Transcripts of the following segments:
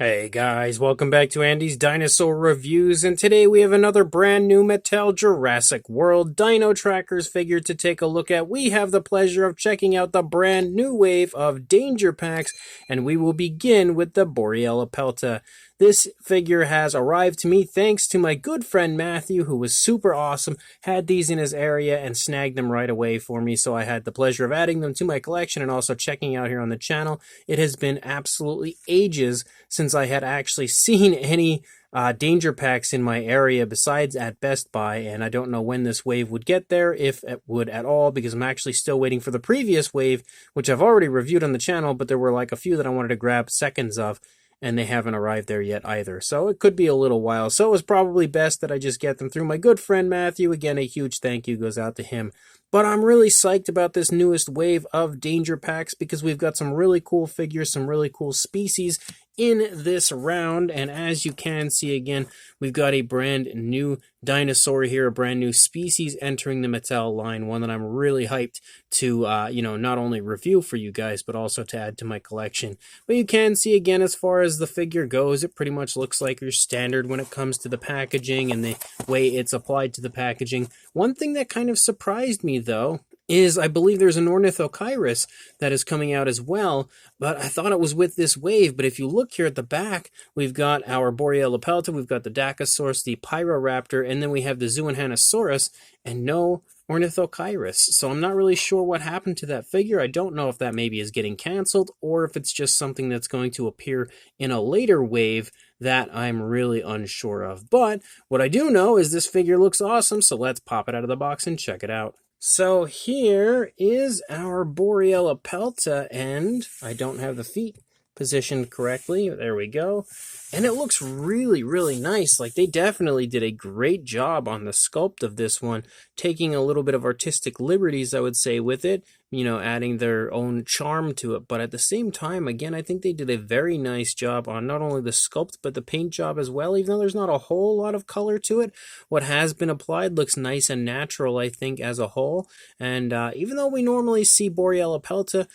Hey guys, welcome back to Andy's Dinosaur Reviews, and today we have another brand new Mattel Jurassic World Dino Trackers figure to take a look at. We have the pleasure of checking out the brand new wave of Danger Packs, and we will begin with the Borealopelta. This figure has arrived to me thanks to my good friend Matthew, who was super awesome, had these in his area and snagged them right away for me, so I had the pleasure of adding them to my collection and also checking out here on the channel. It has been absolutely ages since I had actually seen any danger packs in my area besides at Best Buy, and I don't know when this wave would get there, if it would at all, because I'm actually still waiting for the previous wave, which I've already reviewed on the channel, but there were like a few that I wanted to grab seconds of, and they haven't arrived there yet either. So it could be a little while. So it was probably best that I just get them through my good friend Matthew. Again, a huge thank you goes out to him. But I'm really psyched about this newest wave of Danger Packs because we've got some really cool figures, some really cool species in this round. And as you can see again, we've got a brand new dinosaur here, a brand new species entering the Mattel line, one that I'm really hyped to, not only review for you guys, but also to add to my collection. But you can see again, as far as the figure goes, it pretty much looks like your standard when it comes to the packaging and the way it's applied to the packaging. One thing that kind of surprised me, though, is I believe there's an Ornithocheirus that is coming out as well, but I thought it was with this wave. But if you look here at the back, we've got our Borealopelta, we've got the Dacosaurus, the Pyroraptor, and then we have the Zoohannosaurus, and no Ornithocheirus. So I'm not really sure what happened to that figure. I don't know if that maybe is getting canceled or if it's just something that's going to appear in a later wave that I'm really unsure of. But what I do know is this figure looks awesome, so let's pop it out of the box and check it out. So here is our Borealopelta, and I don't have the feet positioned correctly. There we go. And it looks really, really nice. Like, they definitely did a great job on the sculpt of this one, taking a little bit of artistic liberties, I would say, with it, adding their own charm to it. But at the same time, again, I think they did a very nice job on not only the sculpt, but the paint job as well. Even though there's not a whole lot of color to it, what has been applied looks nice and natural, I think, as a whole. And even though we normally see Borealopelta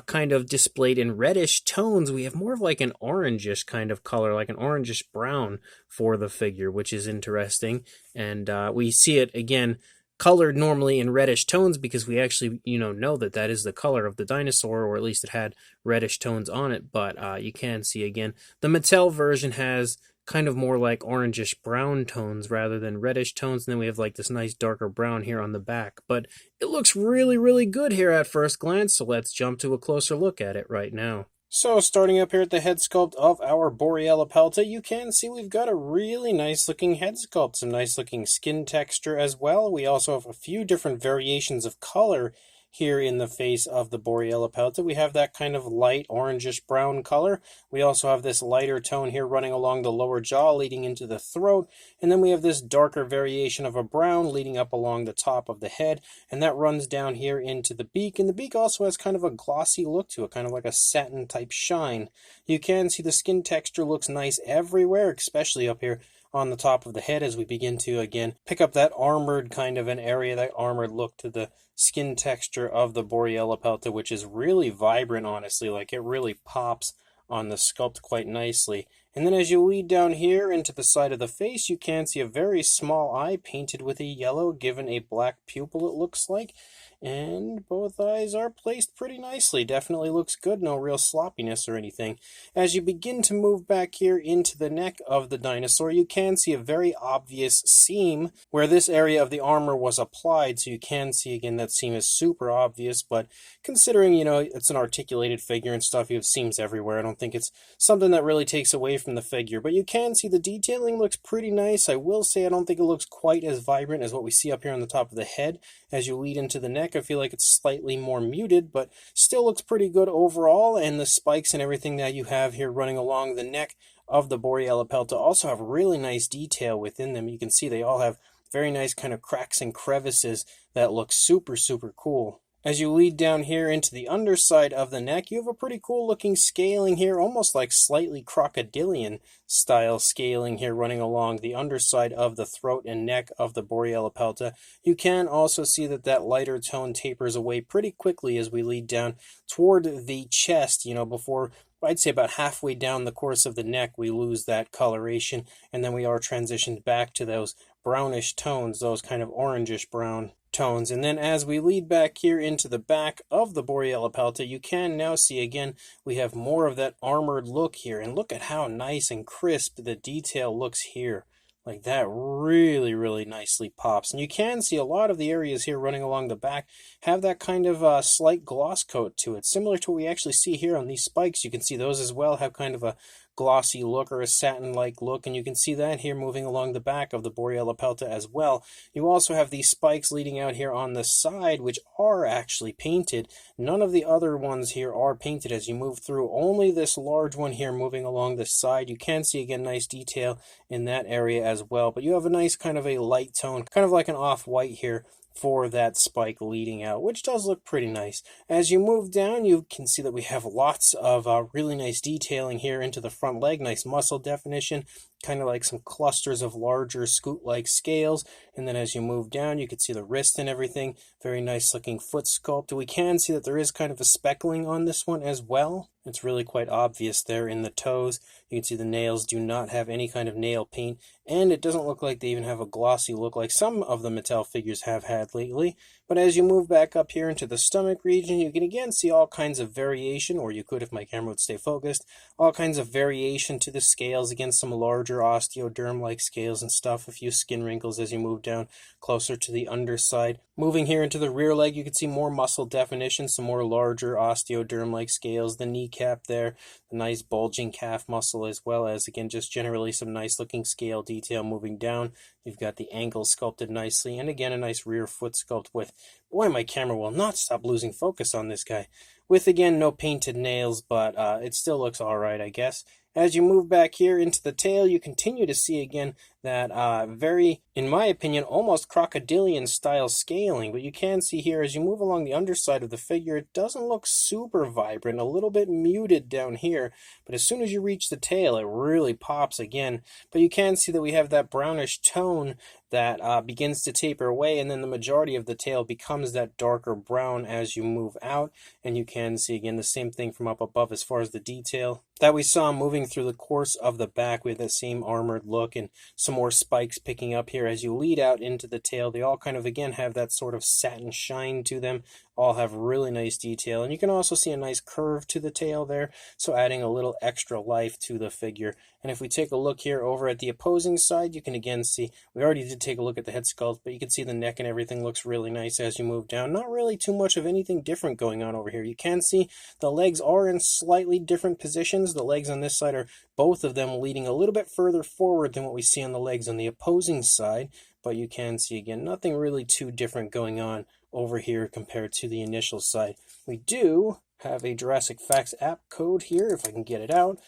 kind of displayed in reddish tones, we have more of like an orangish kind of color, like an orangish brown for the figure, which is interesting. And we see it again colored normally in reddish tones because we actually know that that is the color of the dinosaur, or at least it had reddish tones on it. But you can see again the Mattel version has kind of more like orangish brown tones rather than reddish tones, and then we have like this nice darker brown here on the back. But it looks really, really good here at first glance, so let's jump to a closer look at it right now. So starting up here at the head sculpt of our Borealopelta, you can see we've got a really nice looking head sculpt, some nice looking skin texture as well. We also have a few different variations of color here in the face of the Borealopelta. We have that kind of light orangish brown color. We also have this lighter tone here running along the lower jaw leading into the throat, and then we have this darker variation of a brown leading up along the top of the head, and that runs down here into the beak, and the beak also has kind of a glossy look to it, kind of like a satin type shine. You can see the skin texture looks nice everywhere, especially up here on the top of the head as we begin to again pick up that armored kind of an area, that armored look to the skin texture of the Borealopelta, which is really vibrant, honestly. Like, it really pops on the sculpt quite nicely. And then as you lead down here into the side of the face, you can see a very small eye painted with a yellow, given a black pupil, it looks like. And both eyes are placed pretty nicely. Definitely looks good. No real sloppiness or anything. As you begin to move back here into the neck of the dinosaur, you can see a very obvious seam where this area of the armor was applied. So you can see, again, that seam is super obvious. But considering, it's an articulated figure and stuff, you have seams everywhere. I don't think it's something that really takes away from the figure. But you can see the detailing looks pretty nice. I will say I don't think it looks quite as vibrant as what we see up here on the top of the head. As you lead into the neck, I feel like it's slightly more muted, but still looks pretty good overall. And the spikes and everything that you have here running along the neck of the Borealopelta also have really nice detail within them. You can see they all have very nice kind of cracks and crevices that look super, super cool. As you lead down here into the underside of the neck, you have a pretty cool looking scaling here, almost like slightly crocodilian style scaling here running along the underside of the throat and neck of the Borealopelta. You can also see that that lighter tone tapers away pretty quickly as we lead down toward the chest, before I'd say about halfway down the course of the neck we lose that coloration, and then we are transitioned back to those brownish tones, those kind of orangish brown tones. And then as we lead back here into the back of the Borealopelta, you can now see again we have more of that armored look here, and look at how nice and crisp the detail looks here. Like that really, really nicely pops. And you can see a lot of the areas here running along the back have that kind of slight gloss coat to it, similar to what we actually see here on these spikes. You can see those as well have kind of a glossy look or a satin-like look, and you can see that here moving along the back of the Borealopelta as well. You also have these spikes leading out here on the side, which are actually painted. None of the other ones here are painted as you move through. Only this large one here moving along the side. You can see again nice detail in that area as well, but you have a nice kind of a light tone, kind of like an off-white here for that spike leading out, which does look pretty nice. As you move down, you can see that we have lots of really nice detailing here into the front leg, nice muscle definition, kind of like some clusters of larger scoot-like scales. And then as you move down, you can see the wrist and everything, very nice looking foot sculpt. We can see that there is kind of a speckling on this one as well. It's really quite obvious there in the toes. You can see the nails do not have any kind of nail paint, and it doesn't look like they even have a glossy look like some of the Mattel figures have had lately. But as you move back up here into the stomach region, you can again see all kinds of variation, or you could if my camera would stay focused, all kinds of variation to the scales. Again, some larger osteoderm-like scales and stuff, a few skin wrinkles as you move down closer to the underside. Moving here into the rear leg, you can see more muscle definition, some more larger osteoderm-like scales, the kneecap there, the nice bulging calf muscle, as well as, again, just generally some nice looking scale detail moving down. You've got the ankle sculpted nicely, and again, a nice rear foot sculpt with, boy, my camera will not stop losing focus on this guy, with, again, no painted nails, but it still looks alright, I guess. As you move back here into the tail, you continue to see again that very, in my opinion, almost crocodilian style scaling. But you can see here as you move along the underside of the figure, it doesn't look super vibrant, a little bit muted down here. But as soon as you reach the tail, it really pops again. But you can see that we have that brownish tone that begins to taper away, and then the majority of the tail becomes that darker brown as you move out. And you can see again the same thing from up above as far as the detail that we saw moving through the course of the back with the same armored look, and some more spikes picking up here as you lead out into the tail. They all kind of again have that sort of satin shine to them, all have really nice detail, and you can also see a nice curve to the tail there, so adding a little extra life to the figure. And if we take a look here over at the opposing side, you can again see, we already did take a look at the head sculpt, but you can see the neck and everything looks really nice as you move down. Not really too much of anything different going on over here. You can see the legs are in slightly different positions. The legs on this side are both of them leading a little bit further forward than what we see on the legs on the opposing side, but you can see again nothing really too different going on over here compared to the initial side. We do have a Jurassic Facts app code here, if I can get it out.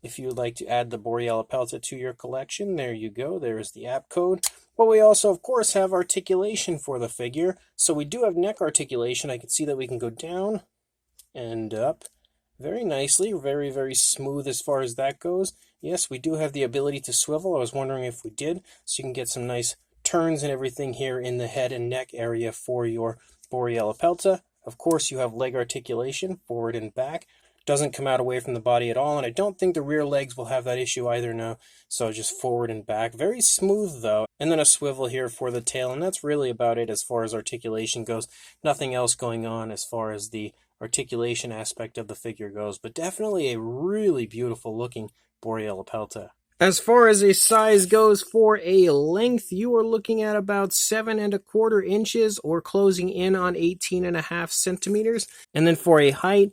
If you would like to add the Borealopelta to your collection, there you go, there is the app code. But we also, of course, have articulation for the figure. So we do have neck articulation. I can see that we can go down and up very nicely, very, very smooth as far as that goes. Yes, we do have the ability to swivel. I was wondering if we did, so you can get some nice turns and everything here in the head and neck area for your Borealopelta. Of course, you have leg articulation, forward and back. Doesn't come out away from the body at all, and I don't think the rear legs will have that issue either now, so just forward and back. Very smooth, though. And then a swivel here for the tail, and that's really about it as far as articulation goes. Nothing else going on as far as the articulation aspect of the figure goes, but definitely a really beautiful looking Borealopelta. As far as a size goes, for a length, you are looking at about 7¼ inches or closing in on 18½ centimeters. And then for a height,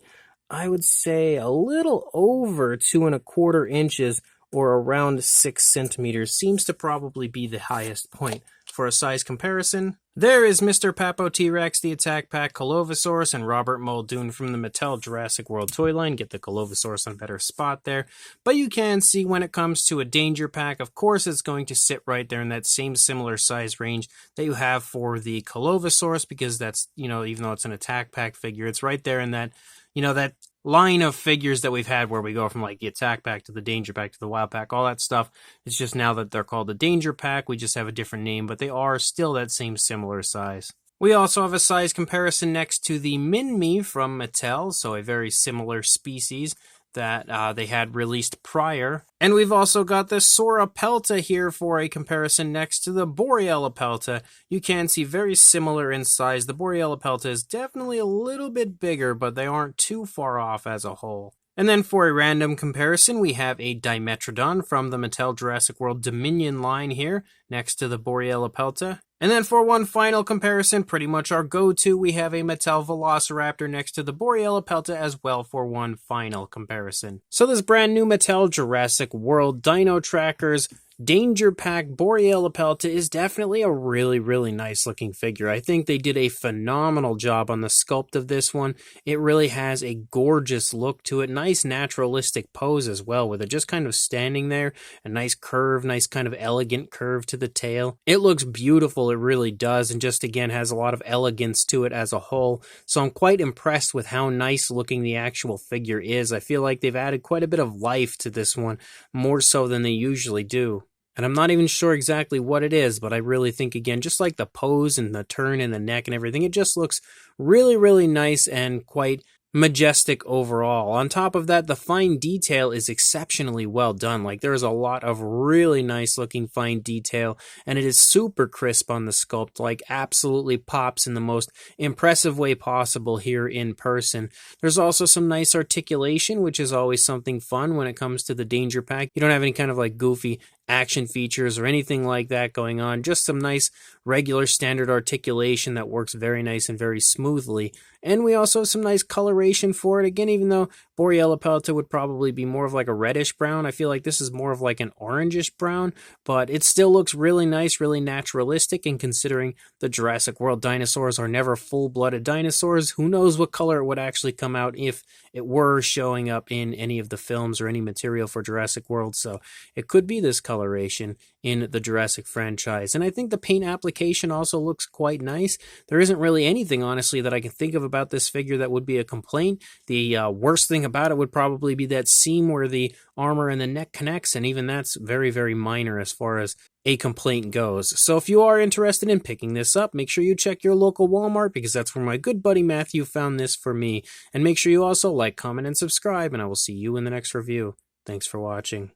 I would say a little over 2¼ inches or around 6 centimeters seems to probably be the highest point. For a size comparison, There is Mr. Papo T-Rex, the Attack Pack Colovosaurus, and Robert Muldoon from the Mattel Jurassic World toy line. Get the Colovosaurus on a better spot there. But you can see when it comes to a Danger Pack, of course it's going to sit right there in that same similar size range that you have for the Colovosaurus, because that's, even though it's an Attack Pack figure, it's right there in that, that line of figures that we've had where we go from like the Attack Pack to the Danger Pack to the Wild Pack, all that stuff. It's just now that they're called the Danger Pack, we just have a different name, but they are still that same similar size. We also have a size comparison next to the Min-Me from Mattel, so a very similar species that they had released prior. And we've also got the Borealopelta here for a comparison next to the Borealopelta. You can see very similar in size. The Borealopelta is definitely a little bit bigger, but they aren't too far off as a whole. And then for a random comparison, we have a Dimetrodon from the Mattel Jurassic World Dominion line here, next to the Borealopelta. And then for one final comparison, pretty much our go-to, we have a Mattel Velociraptor next to the Borealopelta as well for one final comparison. So this brand new Mattel Jurassic World Dino Trackers Danger Pack Borealopelta is definitely a really, really nice looking figure. I think they did a phenomenal job on the sculpt of this one. It really has a gorgeous look to it. Nice naturalistic pose as well, with it just kind of standing there. A nice curve, nice kind of elegant curve to the tail. It looks beautiful, it really does, and just again has a lot of elegance to it as a whole. So I'm quite impressed with how nice looking the actual figure is. I feel like they've added quite a bit of life to this one, more so than they usually do. And I'm not even sure exactly what it is, but I really think, again, just like the pose and the turn in the neck and everything, it just looks really, really nice and quite majestic overall. On top of that, the fine detail is exceptionally well done. Like, there's a lot of really nice looking fine detail, and it is super crisp on the sculpt, like absolutely pops in the most impressive way possible here in person. There's also some nice articulation, which is always something fun when it comes to the Danger Pack. You don't have any kind of like goofy action features or anything like that going on, just some nice regular standard articulation that works very nice and very smoothly. And we also have some nice coloration for it. Again, even though Borealopelta would probably be more of like a reddish brown, I feel like this is more of like an orangish brown, but it still looks really nice, really naturalistic, and considering the Jurassic World dinosaurs are never full-blooded dinosaurs, who knows what color it would actually come out if it were showing up in any of the films or any material for Jurassic World. So it could be this coloration in the Jurassic franchise. And I think the paint application also looks quite nice. There isn't really anything, honestly, that I can think of about this figure that would be a complaint. The worst thing about it would probably be that seam where the armor and the neck connects, and even that's very, very minor as far as a complaint goes. So if you are interested in picking this up, make sure you check your local Walmart, because that's where my good buddy Matthew found this for me. And make sure you also like, comment, and subscribe, and I will see you in the next review. Thanks for watching.